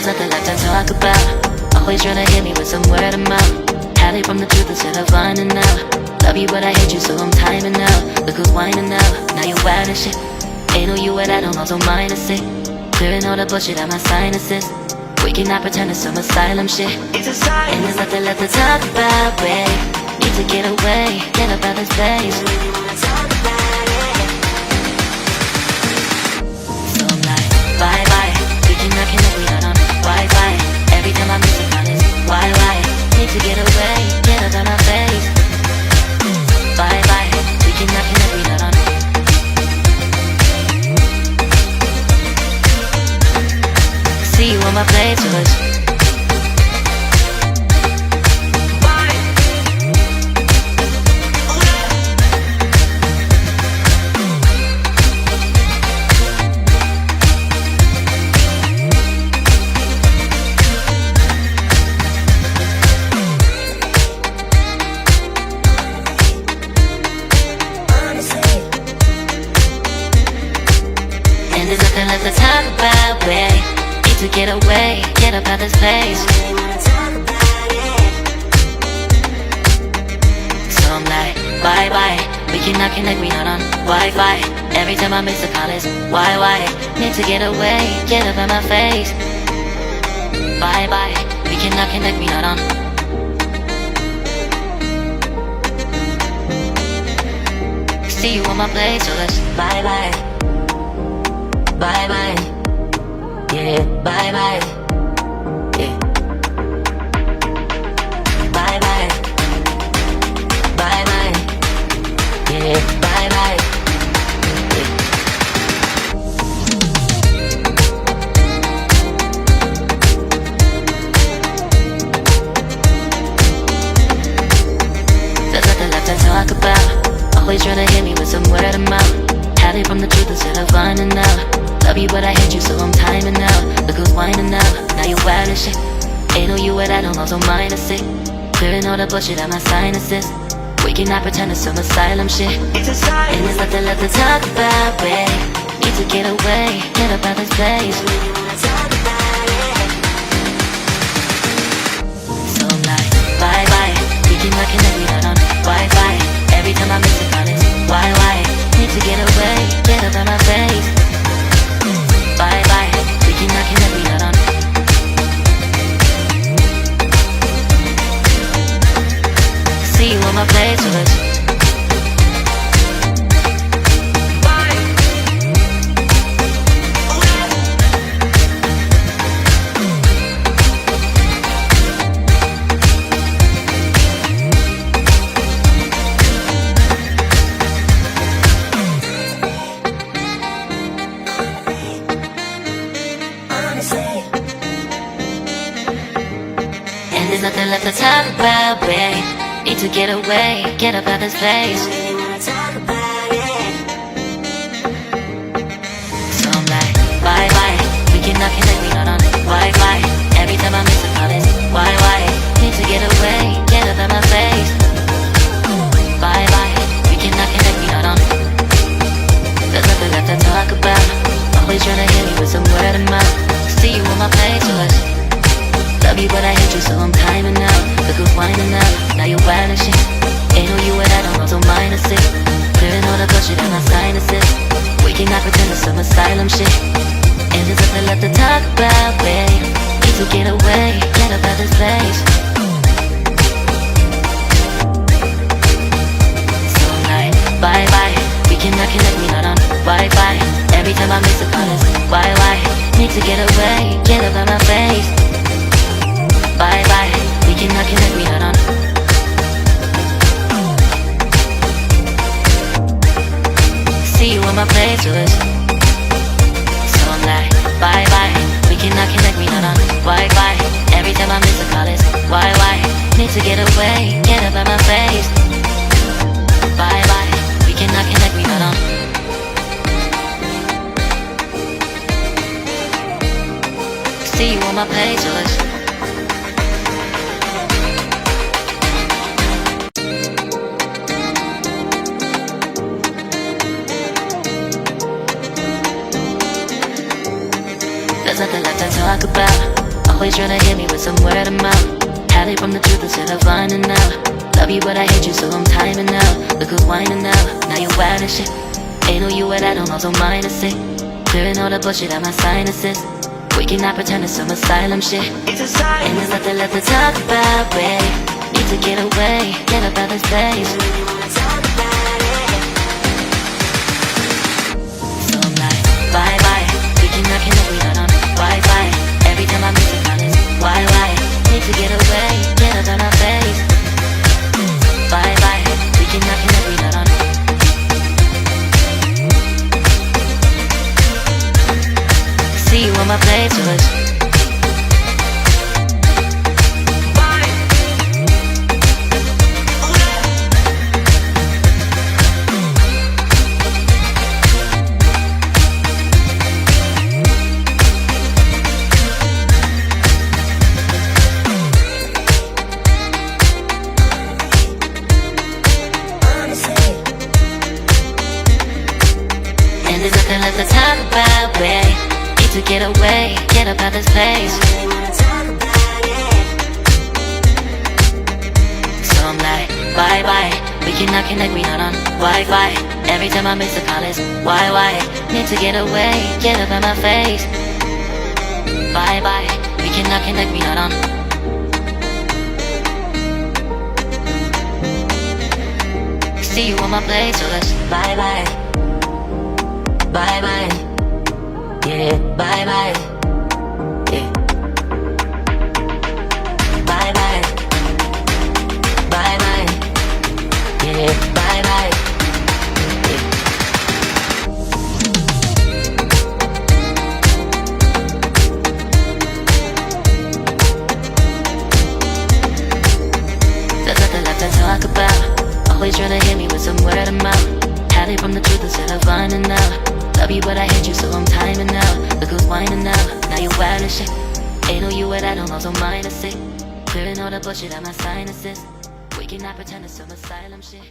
nothing left to talk about. Always trying to hit me with some word of mouth. Hide it from the truth instead of finding out. Love you but I hate you so I'm timing out. Look who's whining now, now you're wild and shit. Ain't no you at I don't also mind a sick. Clearing all the bullshit out my sinuses. We cannot pretend it's some asylum shit. And there's nothing left to talk about, babe. Need to get away, get up out this place. So I'm like, bye bye. We cannot connect, we not on Wi-Fi. Every time I miss a call it's why? Need to get away, get up out my face. Bye bye. We cannot connect, we not on. See you on my playlist. And there's nothing left to talk about, babe. To get away, get up out this place. So I'm like, bye bye. We cannot connect, we not on Wi-Fi. Every time I miss a call it's why? Need to get away, get up out my face. Bye bye. We cannot connect, we not on. See you on my place, so let's bye bye. Bye bye. Yeah, bye bye. Yeah. Bye bye. Bye bye. Yeah, bye bye. Yeah. There's nothing left to talk about. Always trying to hit me with some word of mouth. Hide it from the truth instead of finding out. Love you but I hate you so I'm timing out. Look who's whining now, now you're wild and shit. Ain't no you at I don't also mind a sick. Clearing all the bullshit out my sinuses. We cannot pretend it's some asylum shit. And there's nothing left to talk about, babe. Need to get away, get up out this place. So I'm like, bye bye. We cannot connect, we not on Wi-Fi. Every time I miss a call it's why? Need to get away, get up out my face. Bye bye, we cannot connect, we not on. See you on my playlist. And there's nothing left to talk about, babe. Need to get away, get up out this place. So I'm like, bye bye. We cannot connect, we not on Wi-Fi. Every time I miss a call it's why? Need to get away, get up out my face. Bye bye. We cannot connect, we not on. There's nothing left to talk about. Always trying to hit me with some word of mouth. See you on my playlist. Love you but I hate you so I'm timing out. Look who's whining now, now you're wild and shit. Ain't no you at I don't also mind a sick. Clearing all the bullshit out my sinuses. We cannot pretend it's some asylum shit. And there's nothing left to talk about, babe. Need to get away, get up out this place. So I'm like, bye bye. We cannot connect, we not on Wi-Fi. Every time I miss a call it's why? Need to get away, get up out my face. Bye bye, we cannot connect, we not on. See you on my playlist. So I'm like, bye bye, we cannot connect, we not on Wi-Fi. Every time I miss a call it's why? Need to get away, get up out my face. Bye bye, we cannot connect, we not on. See you on my playlist. There's nothing left to talk about. Always tryna hit me with some word of mouth. Hide it from the truth instead of finding out. Love you but I hate you so I'm timing out. Look who's whining now, now you wild and shit. Ain't no you at I don't also mind to say. Clearing all the bullshit out my sinuses. We cannot pretend it's some asylum shit. It's a sign. And there's nothing left to talk about, babe. Need to get away, get up out this place. So I'm like, bye bye. We cannot connect, we not on Wi-Fi. Every time I miss a call it's why? Need to get away, get up out my face. Bye bye. We cannot connect, we not on. See you on my playlist. And there's nothing left to talk about, babe. Need to get away, get up out this place. So I'm like, bye bye. We cannot connect, we not on Wi-Fi. Every time I miss a call it's why? Need to get away, get up out my face. Bye bye. We cannot connect, we not on. See you on my place, so let's bye bye. Bye bye. Yeah, bye bye. Yeah. Bye bye. Bye bye. Yeah, bye bye. Yeah. There's nothing left to talk about. Always tryna hit me with some word of mouth. Hide it from the truth instead of finding out. Love you but I hate you so I'm timing out. Look who's whining now, now you wild and shit. Ain't no you at I don't also mind to say. Clearing all the bullshit out my sinuses. We cannot pretend it's some asylum shit.